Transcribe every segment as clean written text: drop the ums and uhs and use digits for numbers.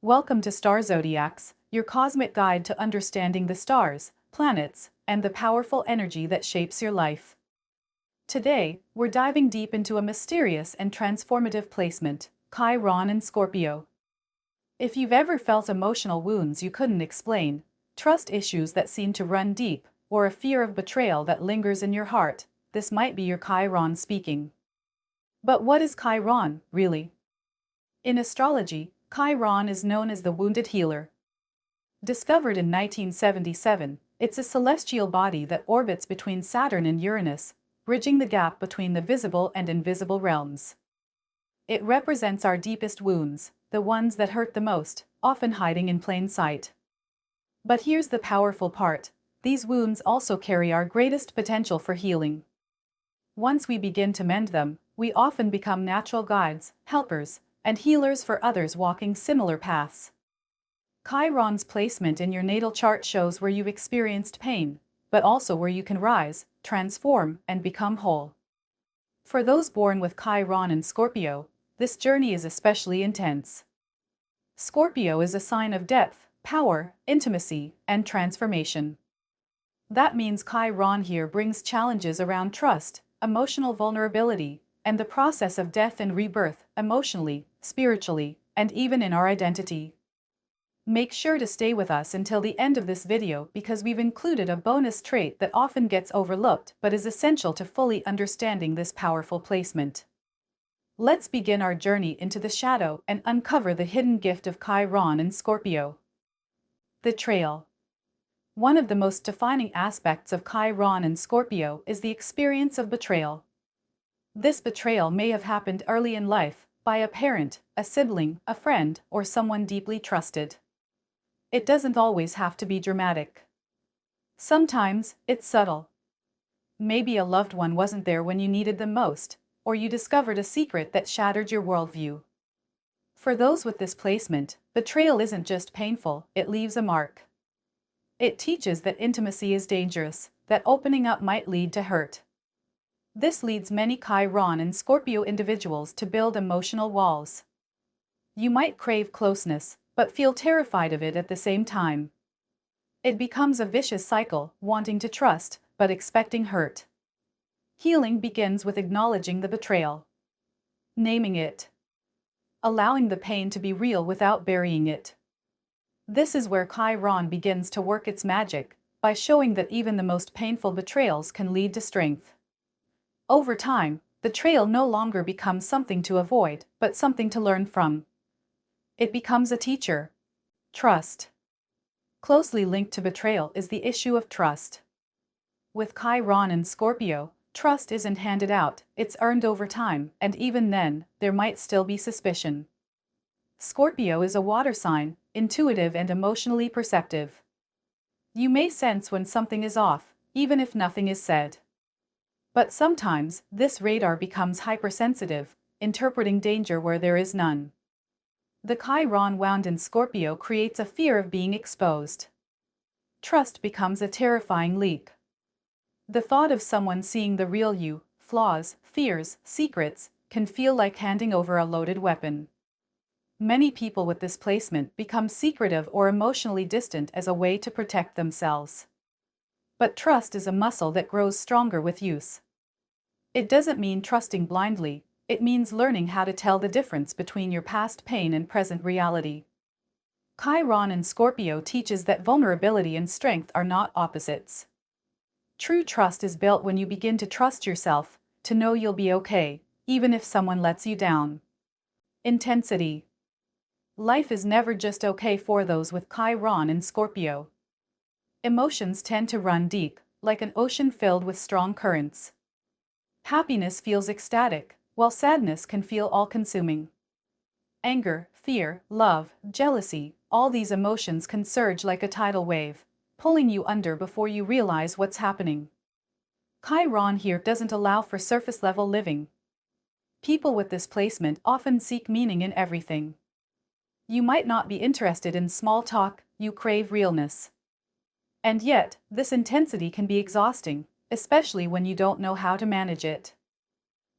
Welcome to Star Zodiacs, your cosmic guide to understanding the stars, planets, and the powerful energy that shapes your life. Today, we're diving deep into a mysterious and transformative placement, Chiron in Scorpio. If you've ever felt emotional wounds you couldn't explain, trust issues that seem to run deep, or a fear of betrayal that lingers in your heart, this might be your Chiron speaking. But what is Chiron, really? In astrology, Chiron is known as the wounded healer. Discovered in 1977, it's a celestial body that orbits between Saturn and Uranus, bridging the gap between the visible and invisible realms. It represents our deepest wounds, the ones that hurt the most, often hiding in plain sight. But here's the powerful part: these wounds also carry our greatest potential for healing. Once we begin to mend them, we often become natural guides, helpers, and healers for others walking similar paths. Chiron's placement in your natal chart shows where you've experienced pain, but also where you can rise, transform, and become whole. For those born with Chiron in Scorpio, this journey is especially intense. Scorpio is a sign of depth, power, intimacy, and transformation. That means Chiron here brings challenges around trust, emotional vulnerability, and the process of death and rebirth, emotionally, spiritually, and even in our identity. Make sure to stay with us until the end of this video because we've included a bonus trait that often gets overlooked but is essential to fully understanding this powerful placement. Let's begin our journey into the shadow and uncover the hidden gift of Chiron in Scorpio. Betrayal. One of the most defining aspects of Chiron in Scorpio is the experience of betrayal. This betrayal may have happened early in life, by a parent, a sibling, a friend, or someone deeply trusted. It doesn't always have to be dramatic. Sometimes, it's subtle. Maybe a loved one wasn't there when you needed them most, or you discovered a secret that shattered your worldview. For those with this placement, betrayal isn't just painful, it leaves a mark. It teaches that intimacy is dangerous, that opening up might lead to hurt. This leads many Chiron and Scorpio individuals to build emotional walls. You might crave closeness, but feel terrified of it at the same time. It becomes a vicious cycle, wanting to trust, but expecting hurt. Healing begins with acknowledging the betrayal. Naming it. Allowing the pain to be real without burying it. This is where Chiron begins to work its magic, by showing that even the most painful betrayals can lead to strength. Over time, betrayal no longer becomes something to avoid, but something to learn from. It becomes a teacher. Trust. Closely linked to betrayal is the issue of trust. With Chiron and Scorpio, trust isn't handed out, it's earned over time, and even then, there might still be suspicion. Scorpio is a water sign, intuitive and emotionally perceptive. You may sense when something is off, even if nothing is said. But sometimes, this radar becomes hypersensitive, interpreting danger where there is none. The Chiron wound in Scorpio creates a fear of being exposed. Trust becomes a terrifying leap. The thought of someone seeing the real you, flaws, fears, secrets, can feel like handing over a loaded weapon. Many people with this placement become secretive or emotionally distant as a way to protect themselves. But trust is a muscle that grows stronger with use. It doesn't mean trusting blindly, it means learning how to tell the difference between your past pain and present reality. Chiron in Scorpio teaches that vulnerability and strength are not opposites. True trust is built when you begin to trust yourself, to know you'll be okay, even if someone lets you down. Intensity. Life is never just okay for those with Chiron in Scorpio. Emotions tend to run deep, like an ocean filled with strong currents. Happiness feels ecstatic, while sadness can feel all-consuming. Anger, fear, love, jealousy, all these emotions can surge like a tidal wave, pulling you under before you realize what's happening. Chiron here doesn't allow for surface-level living. People with this placement often seek meaning in everything. You might not be interested in small talk, you crave realness. And yet, this intensity can be exhausting, especially when you don't know how to manage it.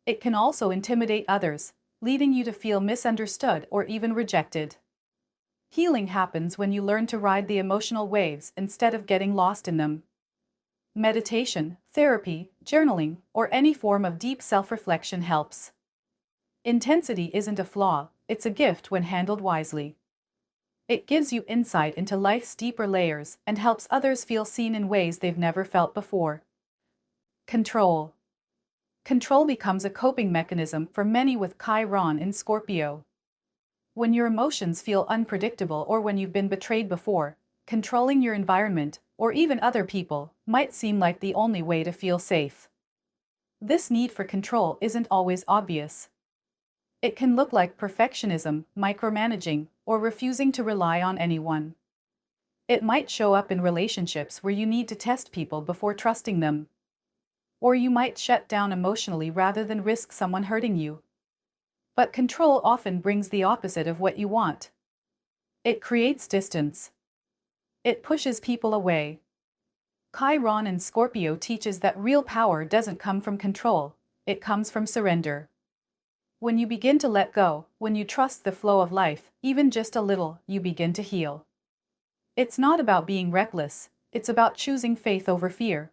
It can also intimidate others, leading you to feel misunderstood or even rejected. Healing happens when you learn to ride the emotional waves instead of getting lost in them. Meditation, therapy, journaling, or any form of deep self-reflection helps. Intensity isn't a flaw, it's a gift when handled wisely. It gives you insight into life's deeper layers and helps others feel seen in ways they've never felt before. Control. Control becomes a coping mechanism for many with Chiron in Scorpio. When your emotions feel unpredictable or when you've been betrayed before, controlling your environment, or even other people, might seem like the only way to feel safe. This need for control isn't always obvious. It can look like perfectionism, micromanaging, or refusing to rely on anyone. It might show up in relationships where you need to test people before trusting them. Or you might shut down emotionally rather than risk someone hurting you. But control often brings the opposite of what you want. It creates distance. It pushes people away. Chiron in Scorpio teaches that real power doesn't come from control, it comes from surrender. When you begin to let go, when you trust the flow of life, even just a little, you begin to heal. It's not about being reckless, it's about choosing faith over fear.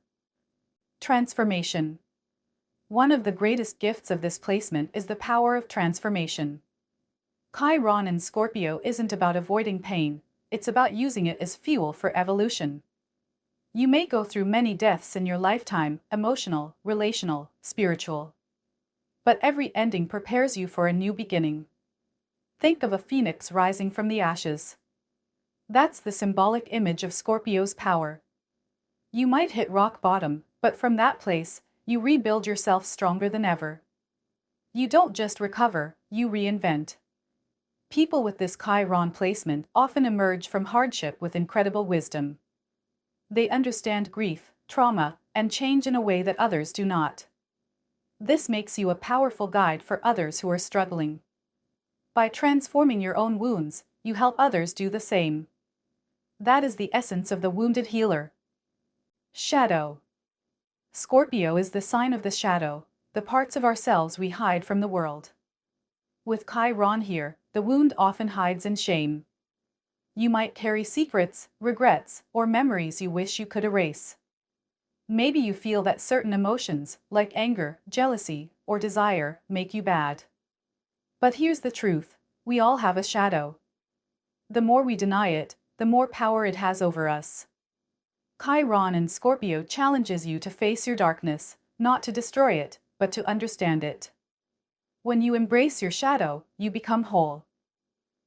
Transformation. One of the greatest gifts of this placement is the power of transformation. Chiron in Scorpio isn't about avoiding pain, it's about using it as fuel for evolution. You may go through many deaths in your lifetime, emotional, relational, spiritual. But every ending prepares you for a new beginning. Think of a phoenix rising from the ashes. That's the symbolic image of Scorpio's power. You might hit rock bottom, but from that place, you rebuild yourself stronger than ever. You don't just recover, you reinvent. People with this Chiron placement often emerge from hardship with incredible wisdom. They understand grief, trauma, and change in a way that others do not. This makes you a powerful guide for others who are struggling. By transforming your own wounds, you help others do the same. That is the essence of the wounded healer. Shadow. Scorpio is the sign of the shadow, the parts of ourselves we hide from the world. With Chiron here, the wound often hides in shame. You might carry secrets, regrets, or memories you wish you could erase. Maybe you feel that certain emotions, like anger, jealousy, or desire, make you bad. But here's the truth, we all have a shadow. The more we deny it, the more power it has over us. Chiron in Scorpio challenges you to face your darkness, not to destroy it, but to understand it. When you embrace your shadow, you become whole.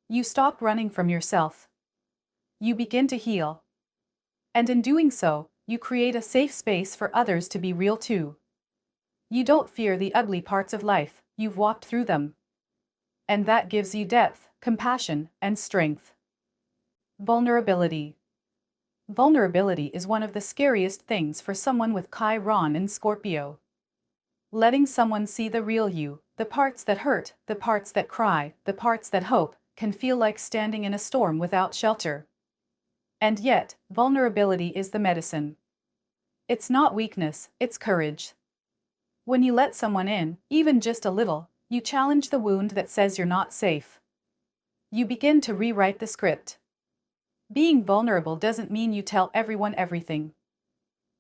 You stop running from yourself. You begin to heal. And in doing so, you create a safe space for others to be real too. You don't fear the ugly parts of life, you've walked through them. And that gives you depth, compassion, and strength. Vulnerability. Vulnerability is one of the scariest things for someone with Chiron in Scorpio. Letting someone see the real you, the parts that hurt, the parts that cry, the parts that hope, can feel like standing in a storm without shelter. And yet, vulnerability is the medicine. It's not weakness, it's courage. When you let someone in, even just a little, you challenge the wound that says you're not safe. You begin to rewrite the script. Being vulnerable doesn't mean you tell everyone everything.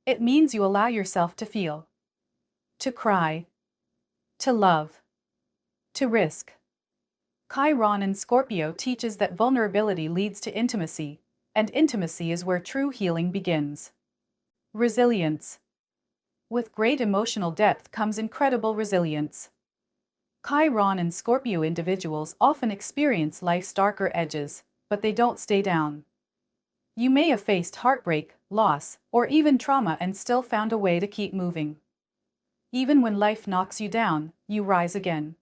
It means you allow yourself to feel. To cry. To love. To risk. Chiron in Scorpio teaches that vulnerability leads to intimacy, and intimacy is where true healing begins. Resilience. With great emotional depth comes incredible resilience. Chiron and Scorpio individuals often experience life's darker edges, but they don't stay down. You may have faced heartbreak, loss, or even trauma and still found a way to keep moving. Even when life knocks you down, you rise again.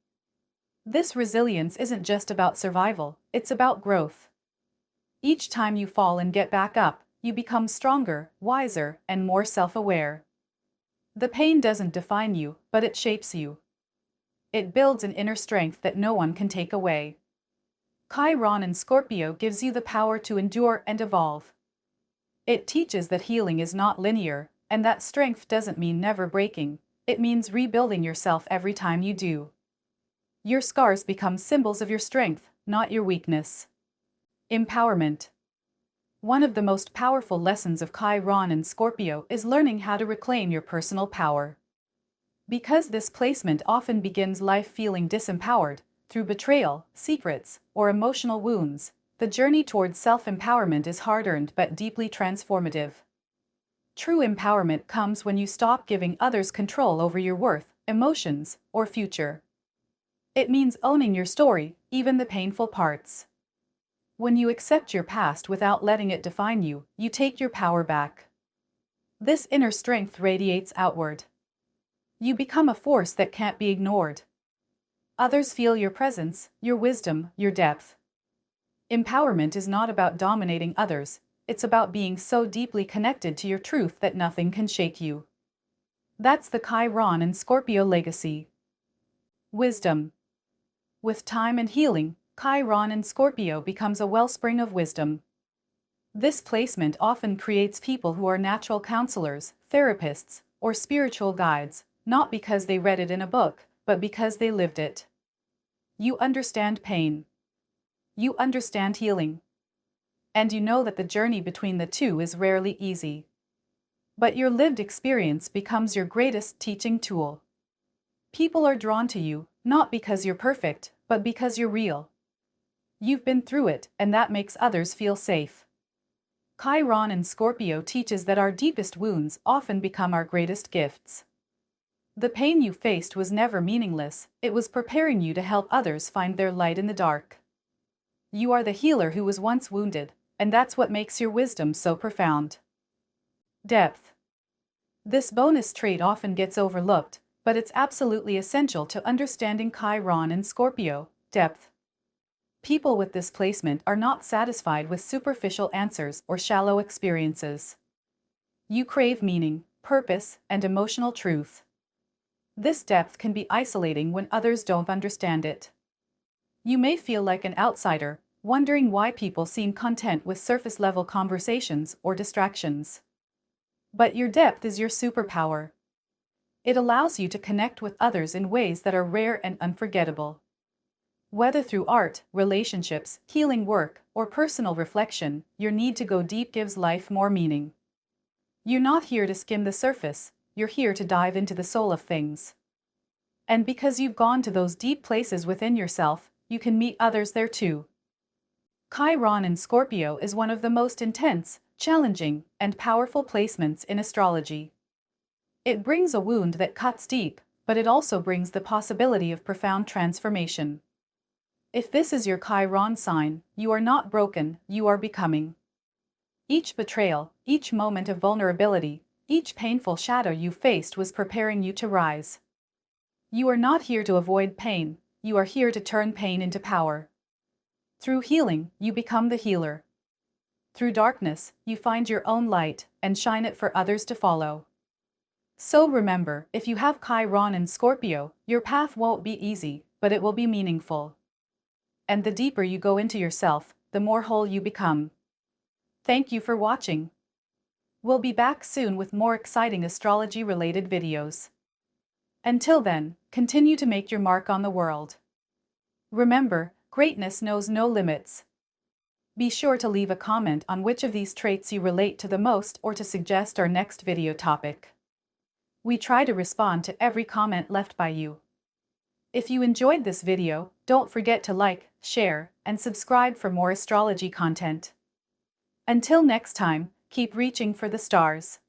This resilience isn't just about survival, it's about growth. Each time you fall and get back up, you become stronger, wiser, and more self-aware. The pain doesn't define you, but it shapes you. It builds an inner strength that no one can take away. Chiron in Scorpio gives you the power to endure and evolve. It teaches that healing is not linear, and that strength doesn't mean never breaking, it means rebuilding yourself every time you do. Your scars become symbols of your strength, not your weakness. Empowerment. One of the most powerful lessons of Chiron and Scorpio is learning how to reclaim your personal power. Because this placement often begins life feeling disempowered, through betrayal, secrets, or emotional wounds, the journey towards self-empowerment is hard-earned but deeply transformative. True empowerment comes when you stop giving others control over your worth, emotions, or future. It means owning your story, even the painful parts. When you accept your past without letting it define you, you take your power back. This inner strength radiates outward. You become a force that can't be ignored. Others feel your presence, your wisdom, your depth. Empowerment is not about dominating others, it's about being so deeply connected to your truth that nothing can shake you. That's the Chiron and Scorpio legacy. Wisdom. With time and healing, Chiron and Scorpio becomes a wellspring of wisdom. This placement often creates people who are natural counselors, therapists, or spiritual guides, not because they read it in a book, but because they lived it. You understand pain. You understand healing. And you know that the journey between the two is rarely easy. But your lived experience becomes your greatest teaching tool. People are drawn to you, not because you're perfect, but because you're real. You've been through it, and that makes others feel safe. Chiron and Scorpio teaches that our deepest wounds often become our greatest gifts. The pain you faced was never meaningless, it was preparing you to help others find their light in the dark. You are the healer who was once wounded, and that's what makes your wisdom so profound. Depth. This bonus trait often gets overlooked, but it's absolutely essential to understanding Chiron and Scorpio. Depth. People with this placement are not satisfied with superficial answers or shallow experiences. You crave meaning, purpose, and emotional truth. This depth can be isolating when others don't understand it. You may feel like an outsider, wondering why people seem content with surface-level conversations or distractions. But your depth is your superpower. It allows you to connect with others in ways that are rare and unforgettable. Whether through art, relationships, healing work, or personal reflection, your need to go deep gives life more meaning. You're not here to skim the surface, you're here to dive into the soul of things. And because you've gone to those deep places within yourself, you can meet others there too. Chiron in Scorpio is one of the most intense, challenging, and powerful placements in astrology. It brings a wound that cuts deep, but it also brings the possibility of profound transformation. If this is your Chiron sign, you are not broken, you are becoming. Each betrayal, each moment of vulnerability, each painful shadow you faced was preparing you to rise. You are not here to avoid pain, you are here to turn pain into power. Through healing, you become the healer. Through darkness, you find your own light and shine it for others to follow. So remember, if you have Chiron in Scorpio, your path won't be easy, but it will be meaningful. And the deeper you go into yourself, the more whole you become. Thank you for watching. We'll be back soon with more exciting astrology-related videos. Until then, continue to make your mark on the world. Remember, greatness knows no limits. Be sure to leave a comment on which of these traits you relate to the most or to suggest our next video topic. We try to respond to every comment left by you. If you enjoyed this video, don't forget to like, share, and subscribe for more astrology content. Until next time, keep reaching for the stars.